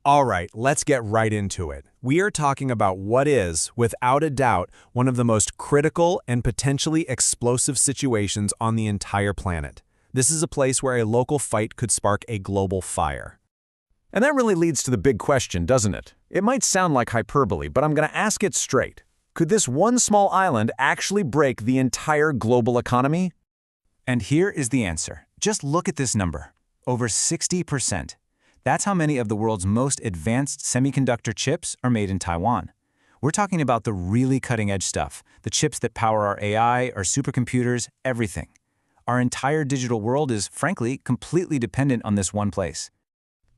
All right, let's get right into it. We are talking about what is, without a doubt, one of the most critical and potentially explosive situations on the entire planet. This is a place where a local fight could spark a global fire. And that really leads to the big question, doesn't it? It might sound like hyperbole, but I'm going to ask it straight. Could this one small island actually break the entire global economy? And here is the answer. Just look at this number. Over 60%. That's how many of the world's most advanced semiconductor chips are made in Taiwan. We're talking about the really cutting-edge stuff, the chips that power our AI, our supercomputers, everything. Our entire digital world is, frankly, completely dependent on this one place.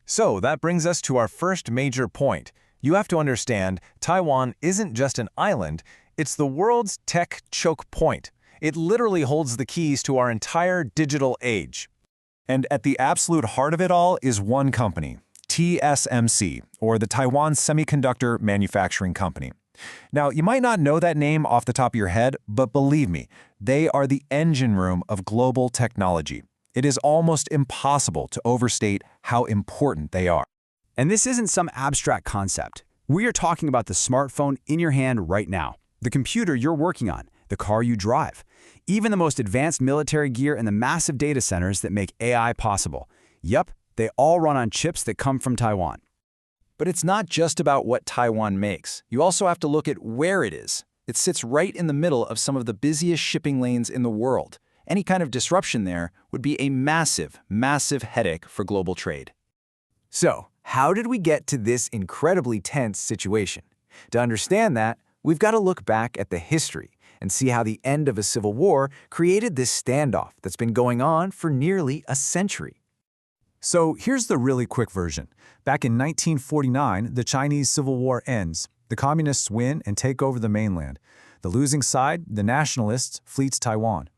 So that brings us to our first major point. You have to understand, Taiwan isn't just an island, it's the world's tech choke point. It literally holds the keys to our entire digital age. And at the absolute heart of it all is one company, TSMC, or the Taiwan Semiconductor Manufacturing Company. Now, you might not know that name off the top of your head, but believe me, they are the engine room of global technology. It is almost impossible to overstate how important they are. And this isn't some abstract concept. We are talking about the smartphone in your hand right now, the computer you're working on, the car you drive, even the most advanced military gear and the massive data centers that make AI possible. Yup, they all run on chips that come from Taiwan. But it's not just about what Taiwan makes. You also have to look at where it is. It sits right in the middle of some of the busiest shipping lanes in the world. Any kind of disruption there would be a massive, massive headache for global trade. So, how did we get to this incredibly tense situation? To understand that, we've got to look back at the history and see how the end of a civil war created this standoff that's been going on for nearly a century. So here's the really quick version. Back in 1949, the Chinese Civil War ends. The communists win and take over the mainland. The losing side, the nationalists, flees Taiwan.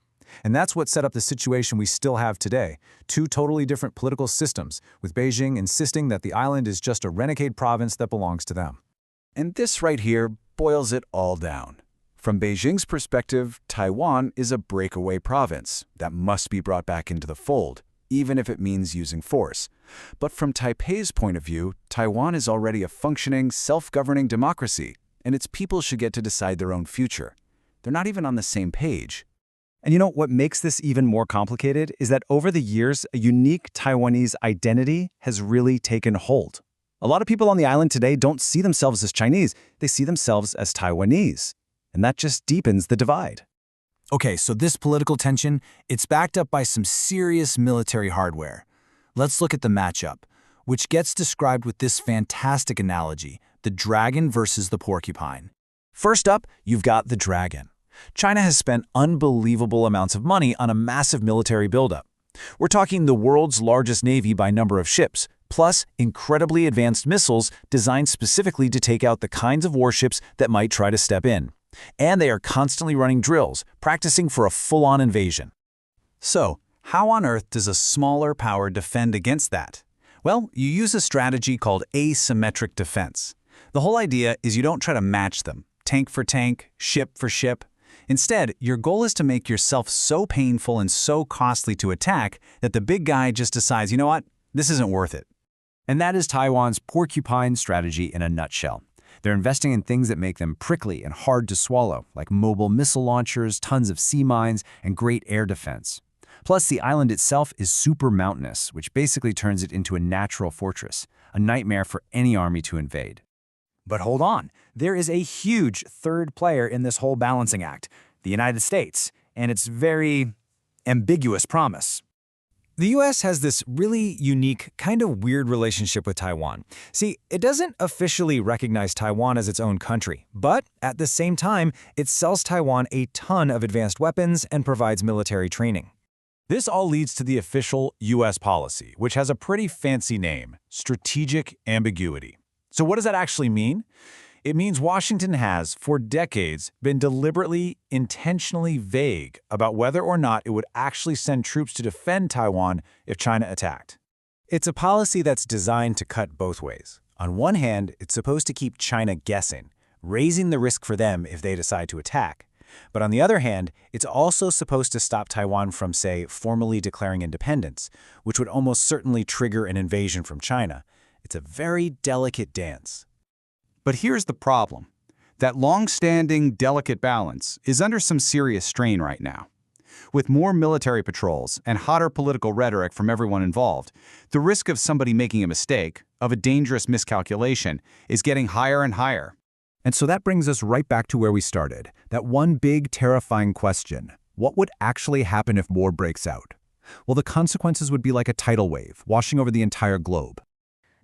And that's what set up the situation we still have today. Two totally different political systems, with Beijing insisting that the island is just a renegade province that belongs to them. And this right here boils it all down. From Beijing's perspective, Taiwan is a breakaway province that must be brought back into the fold, even if it means using force. But from Taipei's point of view, Taiwan is already a functioning, self-governing democracy, and its people should get to decide their own future. They're not even on the same page. And you know what makes this even more complicated is that over the years, a unique Taiwanese identity has really taken hold. A lot of people on the island today don't see themselves as Chinese, they see themselves as Taiwanese. And that just deepens the divide. Okay, so this political tension, it's backed up by some serious military hardware. Let's look at the matchup, which gets described with this fantastic analogy, the dragon versus the porcupine. First up, you've got the dragon. China has spent unbelievable amounts of money on a massive military buildup. We're talking the world's largest navy by number of ships, plus incredibly advanced missiles designed specifically to take out the kinds of warships that might try to step in. And they are constantly running drills, practicing for a full-on invasion. So, how on earth does a smaller power defend against that? Well, you use a strategy called asymmetric defense. The whole idea is you don't try to match them, tank for tank, ship for ship. Instead, your goal is to make yourself so painful and so costly to attack that the big guy just decides, you know what, this isn't worth it. And that is Taiwan's porcupine strategy in a nutshell. They're investing in things that make them prickly and hard to swallow, like mobile missile launchers, tons of sea mines, and great air defense. Plus, the island itself is super mountainous, which basically turns it into a natural fortress, a nightmare for any army to invade. But hold on, there is a huge third player in this whole balancing act, the United States, and its very ambiguous promise. The US has this really unique, kind of weird relationship with Taiwan. See, it doesn't officially recognize Taiwan as its own country, but at the same time, it sells Taiwan a ton of advanced weapons and provides military training. This all leads to the official US policy, which has a pretty fancy name, strategic ambiguity. So what does that actually mean? It means Washington has, for decades, been deliberately, intentionally vague about whether or not it would actually send troops to defend Taiwan if China attacked. It's a policy that's designed to cut both ways. On one hand, it's supposed to keep China guessing, raising the risk for them if they decide to attack. But on the other hand, it's also supposed to stop Taiwan from, say, formally declaring independence, which would almost certainly trigger an invasion from China. It's a very delicate dance. But here's the problem. That long-standing, delicate balance is under some serious strain right now. With more military patrols and hotter political rhetoric from everyone involved, the risk of somebody making a mistake, of a dangerous miscalculation, is getting higher and higher. And so that brings us right back to where we started, that one big, terrifying question. What would actually happen if war breaks out? Well, the consequences would be like a tidal wave, washing over the entire globe.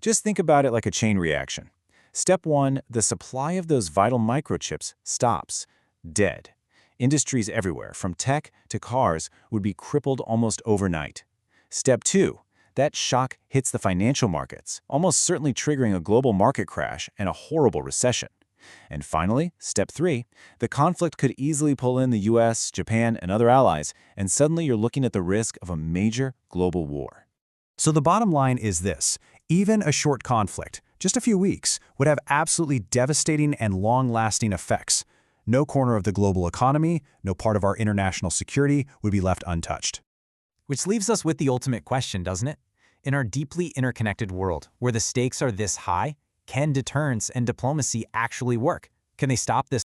Just think about it like a chain reaction. Step 1, the supply of those vital microchips stops. Dead. Industries everywhere, from tech to cars, would be crippled almost overnight. Step 2, that shock hits the financial markets, almost certainly triggering a global market crash and a horrible recession. And finally, Step 3, the conflict could easily pull in the US, Japan, and other allies, and suddenly you're looking at the risk of a major global war. So the bottom line is this. Even a short conflict, just a few weeks, would have absolutely devastating and long-lasting effects. No corner of the global economy, no part of our international security would be left untouched. Which leaves us with the ultimate question, doesn't it? In our deeply interconnected world, where the stakes are this high, can deterrence and diplomacy actually work? Can they stop this